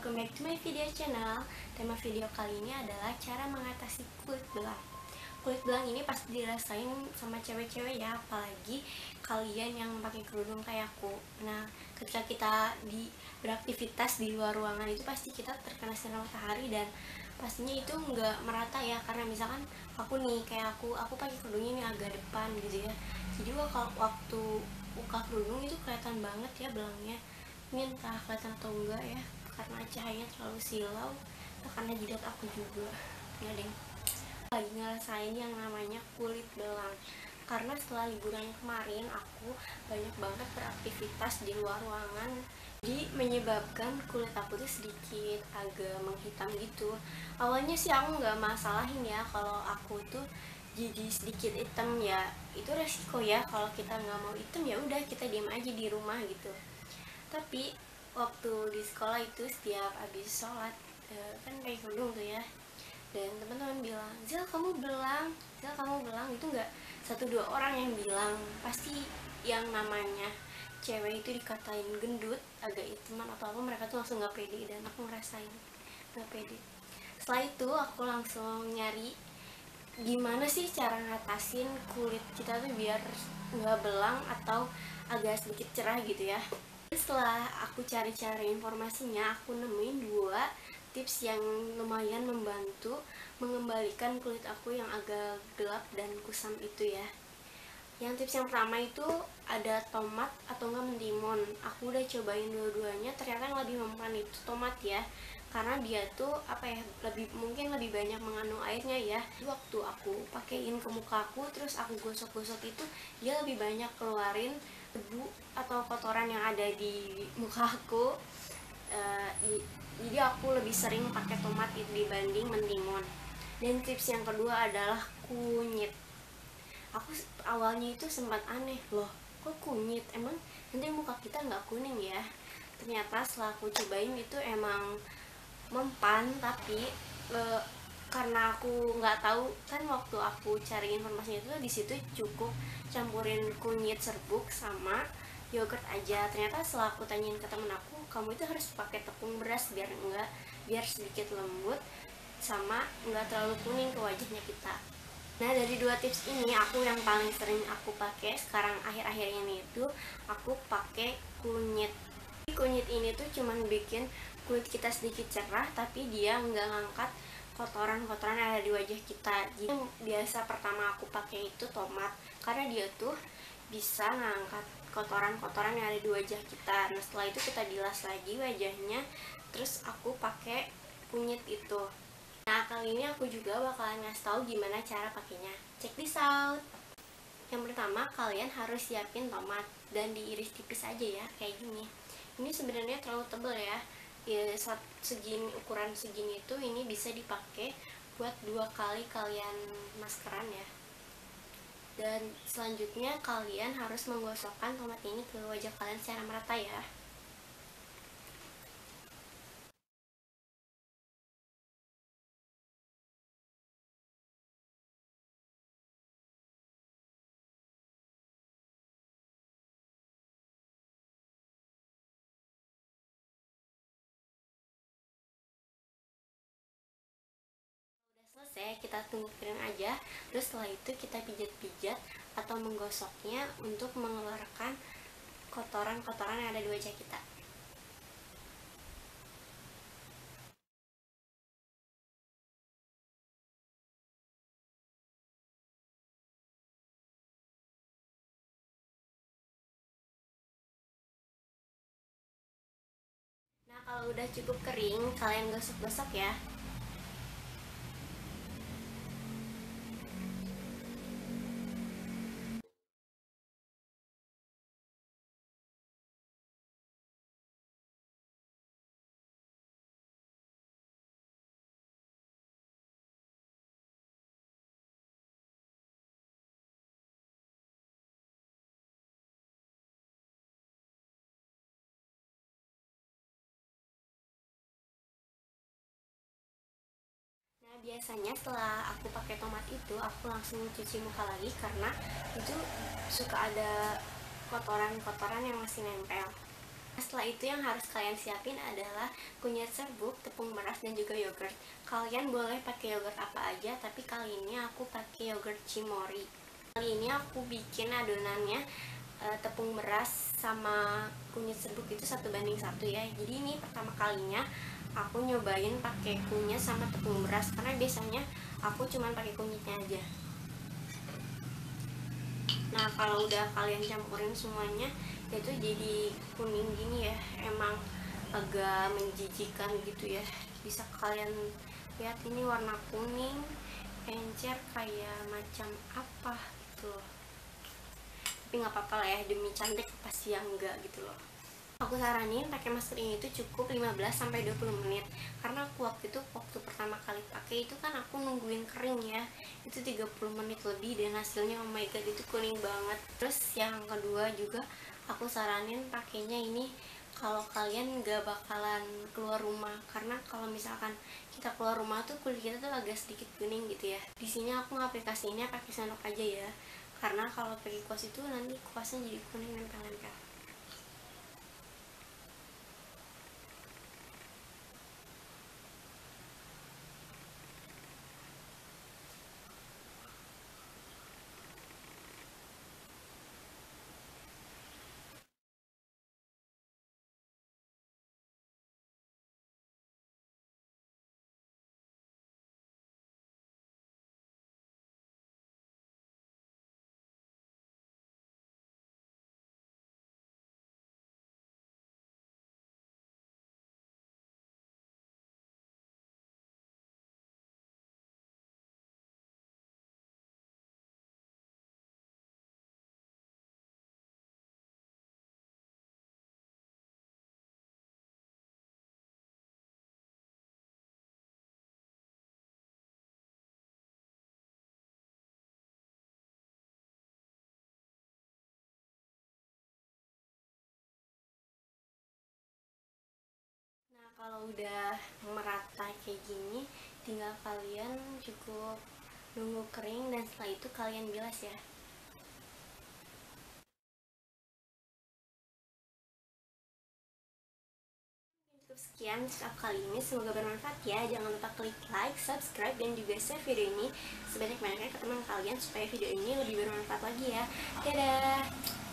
welcome back to my video channel. Tema video kali ini adalah cara mengatasi kulit belang. Kulit belang ini pasti dirasain sama cewek-cewek ya, apalagi kalian yang pakai kerudung kayak aku. Nah, ketika kita beraktivitas di luar ruangan itu pasti kita terkena sinar matahari dan pastinya itu nggak merata ya, karena misalkan aku nih kayak aku pakai kerudungnya ini agak depan gitu ya. Jadi waktu buka kerudung itu kelihatan banget ya belangnya. Ini entah kelihatan atau enggak ya, karena cahayanya terlalu silau, karena jidat aku juga ya deng. Lagi ngerasain yang namanya kulit belang, karena setelah liburan kemarin aku banyak banget beraktivitas di luar ruangan, jadi menyebabkan kulit aku tuh sedikit agak menghitam gitu. Awalnya sih aku nggak masalahin ya kalau aku tuh jadi sedikit hitam, ya itu resiko ya, kalau kita nggak mau hitam ya udah kita diem aja di rumah gitu. Tapi waktu di sekolah itu setiap habis sholat kan pakai kerudung tuh ya, dan teman-teman bilang, Zil kamu belang, Zil kamu belang. Itu nggak satu dua orang yang bilang, pasti yang namanya cewek itu dikatain gendut, agak hitaman atau apa, mereka tuh langsung nggak pede, dan aku ngerasain nggak pede. Setelah itu aku langsung nyari gimana sih cara ngatasin kulit kita tuh biar nggak belang atau agak sedikit cerah gitu ya. Setelah aku cari-cari informasinya, aku nemuin dua tips yang lumayan membantu mengembalikan kulit aku yang agak gelap dan kusam itu ya. Yang tips yang pertama itu ada tomat atau enggak mentimun. Aku udah cobain dua-duanya, ternyata yang lebih mempan itu tomat ya, karena dia tuh apa ya, mungkin lebih banyak mengandung airnya ya. Waktu aku pakein ke muka aku terus aku gosok-gosok itu, dia lebih banyak keluarin debu atau kotoran yang ada di muka aku. Jadi aku lebih sering pakai tomat itu dibanding mentimun. Dan tips yang kedua adalah kunyit. Aku awalnya itu sempat aneh, loh kok kunyit, emang nanti muka kita nggak kuning ya? Ternyata setelah aku cobain itu emang mempan, tapi karena aku nggak tahu kan, waktu aku cari informasinya itu di situ cukup campurin kunyit serbuk sama yogurt aja. Ternyata setelah aku tanyain ke temen aku, kamu itu harus pakai tepung beras biar sedikit lembut sama nggak terlalu kuning ke wajahnya kita. Nah, dari dua tips ini aku yang paling sering aku pakai sekarang akhir-akhir ini itu aku pakai kunyit. Kunyit ini tuh cuman bikin kulit kita sedikit cerah, tapi dia nggak ngangkat kotoran-kotoran yang ada di wajah kita. Jadi yang biasa pertama aku pakai itu tomat, karena dia tuh bisa ngangkat kotoran-kotoran yang ada di wajah kita. Nah, setelah itu kita bilas lagi wajahnya, terus aku pakai kunyit itu. Nah, kali ini aku juga bakalan ngasih tahu gimana cara pakainya. Check this out. Yang pertama, kalian harus siapin tomat dan diiris tipis aja ya, kayak gini. Ini sebenarnya terlalu tebal ya. Ukuran segini itu ini bisa dipakai buat 2 kali kalian maskeran ya. Dan selanjutnya kalian harus menggosokkan tomat ini ke wajah kalian secara merata ya. Selesai, kita tunggu kering aja. Terus setelah itu kita pijat-pijat atau menggosoknya untuk mengeluarkan kotoran-kotoran yang ada di wajah kita. Nah, kalau udah cukup kering, kalian gosok-gosok ya. Nah, biasanya setelah aku pakai tomat itu, aku langsung cuci muka lagi karena itu suka ada kotoran-kotoran yang masih nempel. Setelah itu yang harus kalian siapin adalah kunyit serbuk, tepung beras, dan juga yogurt. Kalian boleh pakai yogurt apa aja, tapi kali ini aku pakai yogurt Cimory. Kali ini aku bikin adonannya tepung beras sama kunyit serbuk itu 1:1 ya. Jadi ini pertama kalinya aku nyobain pakai kunyit sama tepung beras, karena biasanya aku cuman pakai kunyitnya aja. Nah, kalau udah kalian campurin semuanya, itu jadi kuning gini ya, emang agak menjijikan gitu ya. Bisa kalian lihat, ini warna kuning encer kayak macam apa gitu loh. Tapi nggak apa-apa lah ya, demi cantik pasti yang enggak gitu loh. Aku saranin pakai masker ini tuh cukup 15-20 menit, karena waktu pertama kali pakai itu kan aku nungguin kering ya, itu 30 menit lebih, dan hasilnya oh my god itu kuning banget. Terus yang kedua juga aku saranin pakainya ini kalau kalian gak bakalan keluar rumah, karena kalau misalkan kita keluar rumah tuh kulit kita tuh agak sedikit kuning gitu ya. Di sini aku ngaplikasiinnya pakai sendok aja ya, karena kalau pakai kuas itu nanti kuasnya jadi kuning nempel-nempel. Nah, kalau udah merata kayak gini, tinggal kalian cukup nunggu kering, dan setelah itu kalian bilas ya. Cukup sekian untuk kali ini, semoga bermanfaat ya. Jangan lupa klik like, subscribe, dan juga share video ini sebanyak-banyaknya ke teman kalian supaya video ini lebih bermanfaat lagi ya. Dadah!